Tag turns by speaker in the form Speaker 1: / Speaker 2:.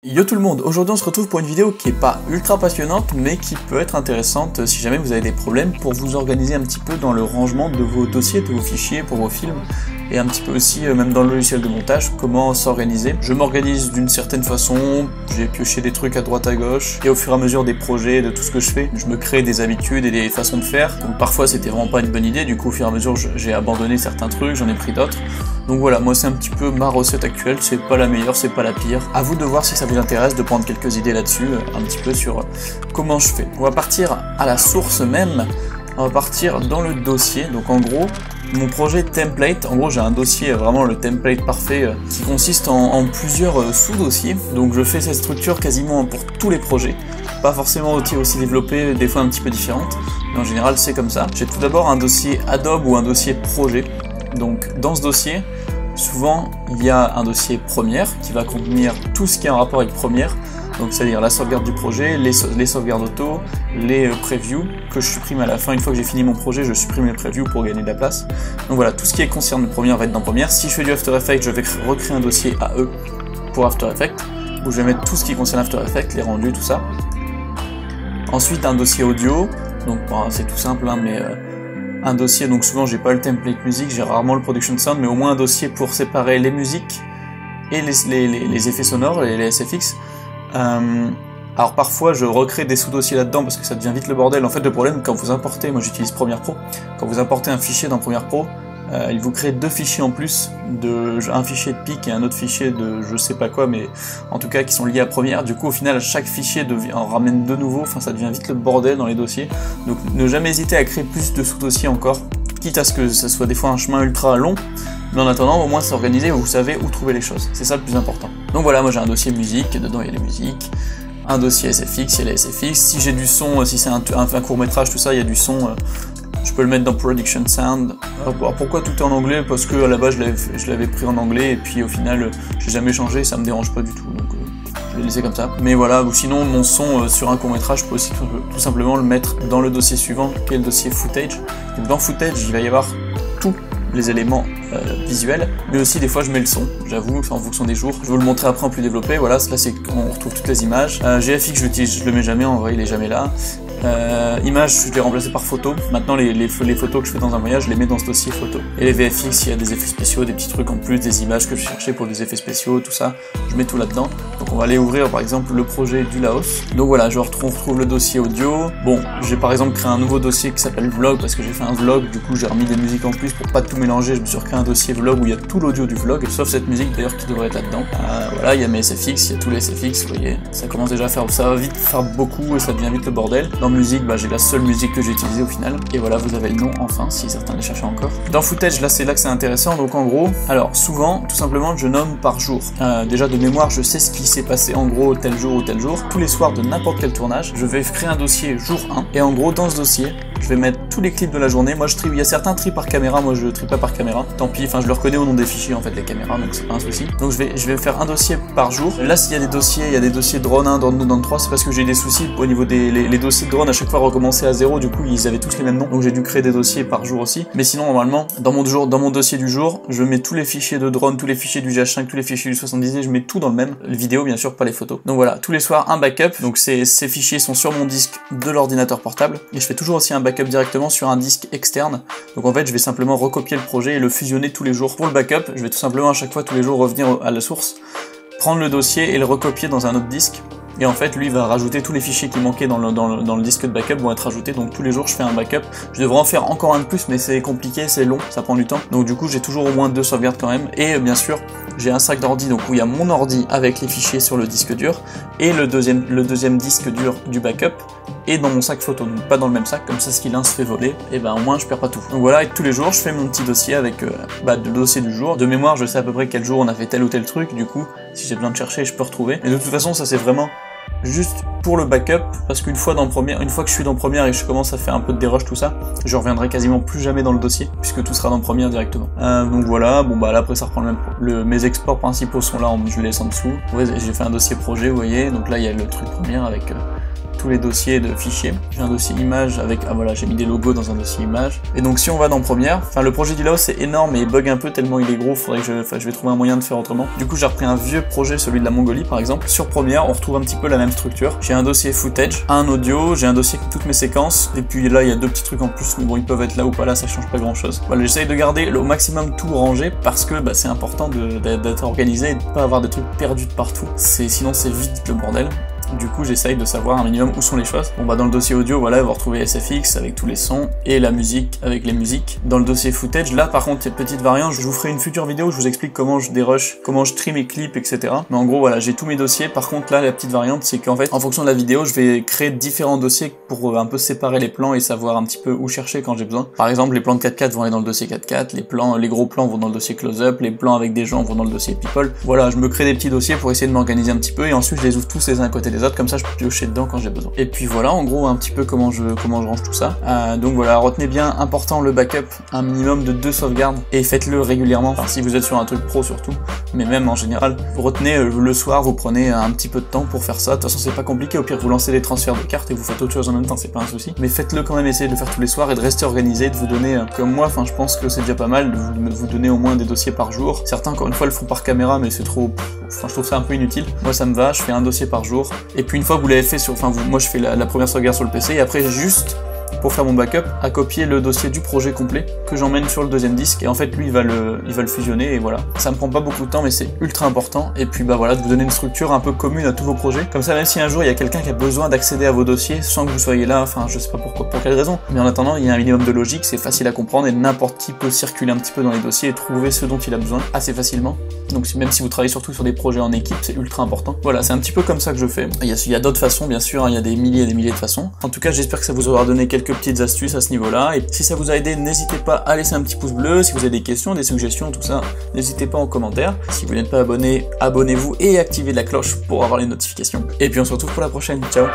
Speaker 1: Yo tout le monde, aujourd'hui on se retrouve pour une vidéo qui est pas ultra passionnante mais qui peut être intéressante si jamais vous avez des problèmes pour vous organiser un petit peu dans le rangement de vos dossiers, de vos fichiers pour vos films et un petit peu aussi même dans le logiciel de montage, comment s'organiser. Je m'organise d'une certaine façon, j'ai pioché des trucs à droite à gauche et au fur et à mesure des projets, de tout ce que je fais, je me crée des habitudes et des façons de faire. Donc parfois c'était vraiment pas une bonne idée, du coup au fur et à mesure j'ai abandonné certains trucs, j'en ai pris d'autres. Donc voilà, moi c'est un petit peu ma recette actuelle, c'est pas la meilleure, c'est pas la pire. À vous de voir si ça vous intéresse, de prendre quelques idées là-dessus, un petit peu sur comment je fais. On va partir à la source même, on va partir dans le dossier. Donc en gros, mon projet template, en gros j'ai un dossier, vraiment le template parfait, qui consiste en plusieurs sous-dossiers. Donc je fais cette structure quasiment pour tous les projets. Pas forcément aussi développé, des fois un petit peu différente, mais en général c'est comme ça. J'ai tout d'abord un dossier Adobe ou un dossier projet. Donc dans ce dossier, souvent il y a un dossier première qui va contenir tout ce qui est en rapport avec première, donc c'est-à-dire la sauvegarde du projet, les sauvegardes auto, les previews que je supprime à la fin. Une fois que j'ai fini mon projet, je supprime les previews pour gagner de la place. Donc voilà, tout ce qui concerne première va être dans première. Si je fais du After Effects, je vais recréer un dossier AE pour After Effects, où je vais mettre tout ce qui concerne After Effects, les rendus, tout ça. Ensuite un dossier audio, donc bon, c'est tout simple hein, mais un dossier, donc souvent j'ai pas le template musique, j'ai rarement le production sound, mais au moins un dossier pour séparer les musiques et les effets sonores, les SFX. Alors parfois je recrée des sous-dossiers là-dedans parce que ça devient vite le bordel. En fait le problème quand vous importez, moi j'utilise Premiere Pro, quand vous importez un fichier dans Premiere Pro, il vous crée deux fichiers en plus, un fichier de pic et un autre fichier de je sais pas quoi, mais en tout cas qui sont liés à Premiere. Du coup au final chaque fichier en ramène de nouveau, enfin ça devient vite le bordel dans les dossiers. Donc ne jamais hésiter à créer plus de sous-dossiers encore, quitte à ce que ça soit des fois un chemin ultra long, mais en attendant au moins s'organiser, vous savez où trouver les choses, c'est ça le plus important. Donc voilà, moi j'ai un dossier musique, dedans il y a les musiques, un dossier SFX, il y a les SFX, si j'ai du son, si c'est un court-métrage, tout ça, il y a du son, je peux le mettre dans Production Sound. Alors pourquoi tout est en anglais? Parce que à la base je l'avais pris en anglais et puis au final j'ai jamais changé, ça me dérange pas du tout, donc je l'ai laissé comme ça. Mais voilà, ou sinon mon son sur un court-métrage, je peux aussi tout simplement le mettre dans le dossier suivant, qui est le dossier Footage. Donc dans Footage, il va y avoir tous les éléments visuels, mais aussi des fois je mets le son, j'avoue, en fonction des jours. Je vais vous le montrer après en plus développé. Voilà, là c'est on retrouve toutes les images. GFX je le mets jamais, en vrai il est jamais là. Images, je l'ai remplacé par photos. Maintenant les photos que je fais dans un voyage, je les mets dans ce dossier photo. Et les VFX, il y a des effets spéciaux, des petits trucs en plus, des images que je cherchais pour des effets spéciaux, tout ça, je mets tout là-dedans. Donc on va aller ouvrir par exemple le projet du Laos. Donc voilà, on retrouve le dossier audio. Bon, j'ai par exemple créé un nouveau dossier qui s'appelle vlog parce que j'ai fait un vlog, du coup j'ai remis des musiques en plus pour pas tout mélanger. Je me suis recréé un dossier vlog où il y a tout l'audio du vlog, sauf cette musique d'ailleurs qui devrait être là-dedans. Voilà, il y a mes SFX, il y a tous les SFX, vous voyez, ça commence déjà à faire, ça va vite faire beaucoup et ça devient vite le bordel. Dans musique, bah, j'ai la seule musique que j'ai utilisée au final, et voilà, vous avez le nom enfin, si certains les cherchaient encore. Dans Footage, là c'est c'est intéressant, donc en gros, alors souvent, tout simplement, je nomme par jour. Déjà de mémoire, je sais ce qui s'est passé en gros tel jour ou tel jour. Tous les soirs de n'importe quel tournage, je vais créer un dossier jour 1, et en gros, dans ce dossier, je vais mettre tous les clips de la journée. Moi je trie, il y a certains tri par caméra, moi je trie pas par caméra, tant pis, enfin je le reconnais au nom des fichiers en fait, les caméras, donc c'est pas un souci. Donc je vais faire un dossier par jour. Là s'il y a des dossiers, il y a des dossiers drone 1, drone 2, drone 3, c'est parce que j'ai des soucis au niveau les dossiers de drone, à chaque fois recommencer à zéro, du coup ils avaient tous les mêmes noms, donc j'ai dû créer des dossiers par jour aussi. Mais sinon normalement, dans mon dossier du jour, je mets tous les fichiers de drone, tous les fichiers du GH5, tous les fichiers du 70, je mets tout dans le même, les vidéos bien sûr, pas les photos. Donc voilà, tous les soirs un backup, donc ces fichiers sont sur mon disque de l'ordinateur portable, et je fais toujours aussi un backup directement sur un disque externe. Donc en fait je vais simplement recopier le projet et le fusionner tous les jours. Pour le backup, je vais tout simplement à chaque fois tous les jours revenir à la source, prendre le dossier et le recopier dans un autre disque. Et en fait, lui va rajouter tous les fichiers qui manquaient dans le disque de backup vont être rajoutés. Donc tous les jours, je fais un backup. Je devrais en faire encore un de plus, mais c'est compliqué, c'est long, ça prend du temps. Donc du coup, j'ai toujours au moins 2 sauvegardes quand même. Et bien sûr, j'ai un sac d'ordi, donc où il y a mon ordi avec les fichiers sur le disque dur et le deuxième disque dur du backup et dans mon sac photo. Donc pas dans le même sac, comme ça, si l'un se fait voler, et ben au moins je perds pas tout. Donc voilà, et tous les jours, je fais mon petit dossier avec le dossier du jour. De mémoire, je sais à peu près quel jour on a fait tel ou tel truc. Du coup, si j'ai besoin de chercher, je peux retrouver. Et de toute façon, ça c'est vraiment juste pour le backup, parce qu'une fois que je suis dans Premiere et que je commence à faire un peu de dérush tout ça, je reviendrai quasiment plus jamais dans le dossier, puisque tout sera dans Premiere directement. Donc voilà, bon bah là après ça reprend le même. Mes exports principaux sont là, je les laisse en dessous. Ouais, j'ai fait un dossier projet, vous voyez, donc là il y a le truc Premiere avec tous les dossiers de fichiers. J'ai un dossier image avec, ah voilà, j'ai mis des logos dans un dossier image. Et donc si on va dans Première, enfin le projet d'Ilaos c'est énorme et il bug un peu tellement il est gros, faudrait que je vais trouver un moyen de faire autrement. Du coup j'ai repris un vieux projet, celui de la Mongolie par exemple. Sur Première, on retrouve un petit peu la même structure. J'ai un dossier footage, un audio, j'ai un dossier avec toutes mes séquences, et puis là il y a deux petits trucs en plus, mais bon ils peuvent être là ou pas là, ça change pas grand chose. Voilà, j'essaye de garder au maximum tout rangé parce que bah, c'est important d'être organisé et de pas avoir des trucs perdus de partout. Sinon c'est vite le bordel. Du coup, j'essaye de savoir un minimum où sont les choses. Bon bah dans le dossier audio, voilà, vous retrouvez SFX avec tous les sons et la musique avec les musiques. Dans le dossier footage, là par contre, il y a une petite variante. Je vous ferai une future vidéo où je vous explique comment je dérush, comment je trie mes clips, etc. Mais en gros, voilà, j'ai tous mes dossiers. Par contre, là, la petite variante, c'est qu'en fait, en fonction de la vidéo, je vais créer différents dossiers pour un peu séparer les plans et savoir un petit peu où chercher quand j'ai besoin. Par exemple, les plans de 4x4 vont aller dans le dossier 4x4, les gros plans vont dans le dossier close-up, les plans avec des gens vont dans le dossier people. Voilà, je me crée des petits dossiers pour essayer de m'organiser un petit peu et ensuite je les ouvre tous les uns à côté des autres, comme ça je peux piocher dedans quand j'ai besoin. Et puis voilà, en gros, un petit peu comment je range tout ça. Donc voilà, retenez bien, important le backup, un minimum de 2 sauvegardes et faites-le régulièrement. Enfin, si vous êtes sur un truc pro surtout, mais même en général, retenez le soir, vous prenez un petit peu de temps pour faire ça. De toute façon, c'est pas compliqué. Au pire, vous lancez des transferts de cartes et vous faites autre chose en même temps, c'est pas un souci. Mais faites-le quand même, essayez de le faire tous les soirs et de rester organisé, de vous donner, comme moi, enfin, je pense que c'est déjà pas mal de vous donner au moins des dossiers par jour. Certains, encore une fois, le font par caméra, mais c'est trop. Enfin, je trouve ça un peu inutile. Moi, ça me va. Je fais un dossier par jour. Et puis une fois que vous l'avez fait sur, enfin, moi, je fais la première sauvegarde sur le PC et après juste pour faire mon backup, à copier le dossier du projet complet que j'emmène sur le deuxième disque et en fait lui il va le fusionner et voilà. Ça me prend pas beaucoup de temps mais c'est ultra important et puis bah voilà, de vous donner une structure un peu commune à tous vos projets. Comme ça même si un jour il y a quelqu'un qui a besoin d'accéder à vos dossiers sans que vous soyez là, enfin je sais pas pour quelle raison, mais en attendant il y a un minimum de logique, c'est facile à comprendre et n'importe qui peut circuler un petit peu dans les dossiers et trouver ce dont il a besoin assez facilement. Donc même si vous travaillez surtout sur des projets en équipe, c'est ultra important. Voilà, c'est un petit peu comme ça que je fais. Il y a d'autres façons bien sûr, hein, il y a des milliers et des milliers de façons. En tout cas j'espère que ça vous aura donné quelques petites astuces à ce niveau-là. Et si ça vous a aidé, n'hésitez pas à laisser un petit pouce bleu. Si vous avez des questions, des suggestions, tout ça, n'hésitez pas en commentaire. Si vous n'êtes pas abonné, abonnez-vous et activez la cloche pour avoir les notifications. Et puis on se retrouve pour la prochaine. Ciao!